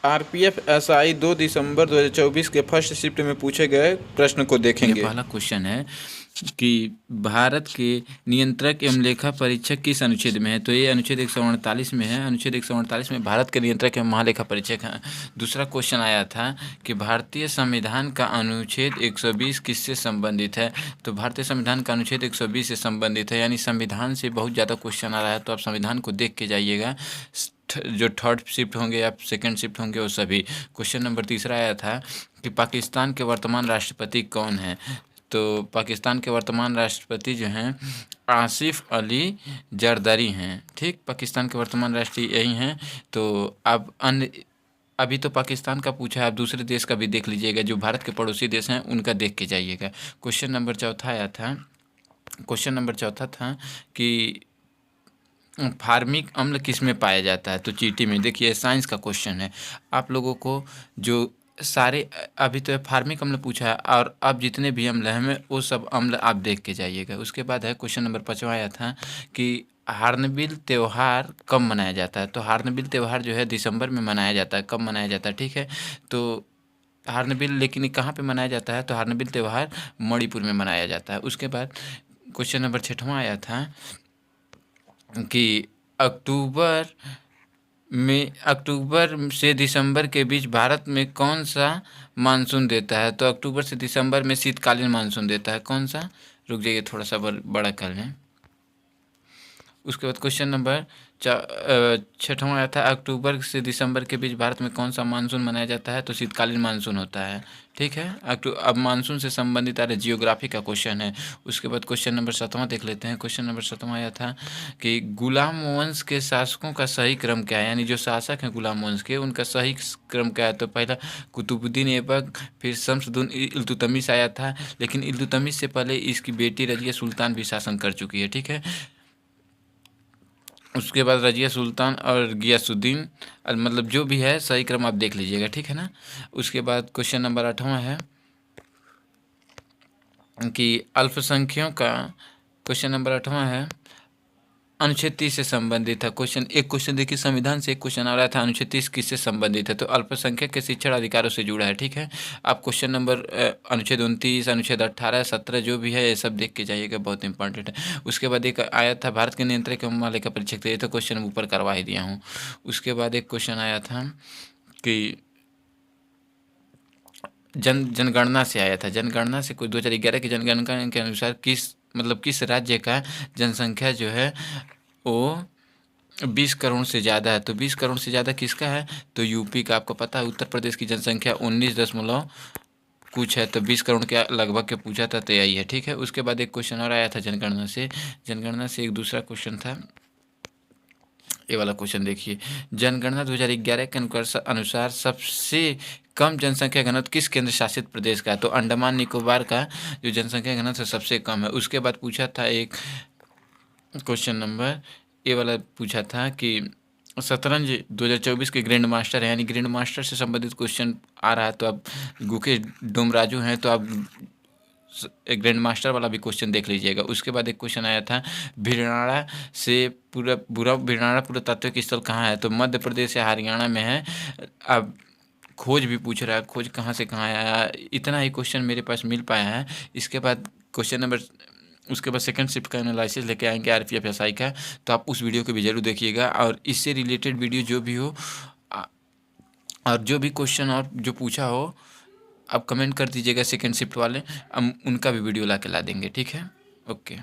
RPF SI 2 दिसंबर 2024 के first shift में पूछे गए प्रश्न को ये देखेंगे। पहला क्वेश्चन है कि भारत के नियंत्रक एवं लेखा परीक्षक किस अनुच्छेद में है। तो ये अनुच्छेद 148 में है। अनुच्छेद 148 में भारत के नियंत्रक एवं महालेखा परीक्षक हैं। दूसरा क्वेश्चन आया था कि भारतीय संविधान का अनुच्छेद 120 किससे संबंधित है। तो भारतीय संविधान का अनुच्छेद 120 से संबंधित है, यानी संविधान से बहुत ज़्यादा क्वेश्चन आ रहा है, तो आप संविधान को देख के जाइएगा। जो थर्ड शिफ्ट होंगे या सेकंड शिफ्ट होंगे वो सभी। क्वेश्चन नंबर तीसरा आया था कि पाकिस्तान के वर्तमान राष्ट्रपति कौन हैं। तो पाकिस्तान के वर्तमान राष्ट्रपति जो हैं आसिफ अली जरदारी हैं। ठीक, पाकिस्तान के वर्तमान राष्ट्रपति यही हैं। तो अब अन्य अभी तो पाकिस्तान का पूछा है, आप दूसरे देश का भी देख लीजिएगा, जो भारत के पड़ोसी देश हैं उनका देख के जाइएगा। क्वेश्चन नंबर चौथा आया था। क्वेश्चन नंबर चौथा था कि फार्मिक अम्ल किस में पाया जाता है। तो चींटी में। देखिए साइंस का क्वेश्चन है, आप लोगों को जो सारे अभी तो फार्मिक अम्ल पूछा है, और अब जितने भी अम्ल हैं वो सब अम्ल आप देख के जाइएगा। उसके बाद है क्वेश्चन नंबर 5वां आया था कि हार्नबिल त्यौहार कब मनाया जाता है। तो हार्नबिल त्यौहार जो है दिसंबर में मनाया जाता है। कब मनाया जाता है, ठीक है। तो हार्नबिल लेकिन कहाँ पे मनाया जाता है, तो हार्नबिल त्यौहार मणिपुर में मनाया जाता है। उसके बाद क्वेश्चन नंबर 6वां आया था कि अक्टूबर से दिसंबर के बीच भारत में कौन सा मानसून देता है। तो अक्टूबर से दिसंबर में शीतकालीन मानसून देता है। कौन सा, रुक जाइए थोड़ा सा बड़ा कर लें। उसके बाद क्वेश्चन नंबर 6वां आया था अक्टूबर से दिसंबर के बीच भारत में कौन सा मानसून मनाया जाता है। तो शीतकालीन मानसून होता है, ठीक है। अब मानसून से संबंधित आ रहे जियोग्राफी का क्वेश्चन है। उसके बाद क्वेश्चन नंबर 7वां देख लेते हैं। क्वेश्चन नंबर 7वां आया था कि गुलाम वंश के शासकों का सही क्रम क्या है, यानी जो शासक हैं गुलाम वंश के उनका सही क्रम क्या है। तो पहला कुतुबुद्दीन ऐबक, फिर शम्सुद्दीन इल्तुतमिश आया था, लेकिन इल्तुतमिश से पहले इसकी बेटी रजिया सुल्तान भी शासन कर चुकी है, ठीक है। उसके बाद रजिया सुल्तान और गियासुद्दीन, मतलब जो भी है सही क्रम आप देख लीजिएगा, ठीक है ना। उसके बाद क्वेश्चन नंबर 8वां है कि अल्पसंख्यकों का, क्वेश्चन नंबर 8वां है अनुच्छेद 30 से संबंधित है। एक क्वेश्चन देखिए, संविधान से एक क्वेश्चन आ रहा था अनुच्छेद 30 किससे संबंधित है। तो अल्पसंख्यक के शिक्षण अधिकारों से जुड़ा है, ठीक है। आप क्वेश्चन नंबर अनुच्छेद 29, अनुच्छेद 18, 17 जो भी है ये सब देख के जाइएगा, बहुत इंपॉर्टेंट है। उसके बाद एक आया था भारत के नियंत्रक एवं महालेखा परीक्षक, ये तो क्वेश्चन ऊपर करवा ही दिया हूँ। उसके बाद एक क्वेश्चन आया था कि जनगणना से आया था। जनगणना से कोई 2011 की जनगणना के अनुसार किस राज्य का जनसंख्या जो है वो 20 करोड़ से ज़्यादा है। तो 20 करोड़ से ज़्यादा किसका है, तो यूपी का। आपको पता है उत्तर प्रदेश की जनसंख्या 19 दशमलव कुछ है, तो 20 करोड़ के लगभग के पूछा था, तो यही है, ठीक है। उसके बाद एक क्वेश्चन और आया था जनगणना से। जनगणना से एक दूसरा क्वेश्चन था, ये वाला क्वेश्चन देखिए। जनगणना 2011 के अनुसार सबसे कम जनसंख्या घनत्व किस केंद्र शासित प्रदेश का है। तो अंडमान निकोबार का जो जनसंख्या घनत्व सबसे कम है। उसके बाद पूछा था एक क्वेश्चन नंबर, ये वाला पूछा था कि शतरंज 2024 के ग्रैंड मास्टर है, यानी ग्रैंड मास्टर से संबंधित क्वेश्चन आ रहा है। तो आप गुकेश डोमराजू हैं, तो आप एक ग्रैंड मास्टर वाला भी क्वेश्चन देख लीजिएगा। उसके बाद एक क्वेश्चन आया था भिड़ाड़ा से भिड़ाड़ा पुरातात्विक स्थल कहाँ है। तो मध्य प्रदेश या हरियाणा में है। अब खोज भी पूछ रहा है, खोज कहाँ से कहाँ आया। इतना ही क्वेश्चन मेरे पास मिल पाया है। इसके बाद क्वेश्चन नंबर, उसके बाद सेकंड शिफ्ट का एनालिसिस लेके आएंगे आरपीएफ एसआई का, तो आप उस वीडियो को भी जरूर देखिएगा। और इससे रिलेटेड वीडियो जो भी हो और जो भी क्वेश्चन और जो पूछा हो आप कमेंट कर दीजिएगा, सेकंड शिफ्ट वाले हम उनका भी वीडियो ला के ला देंगे, ठीक है। ओके।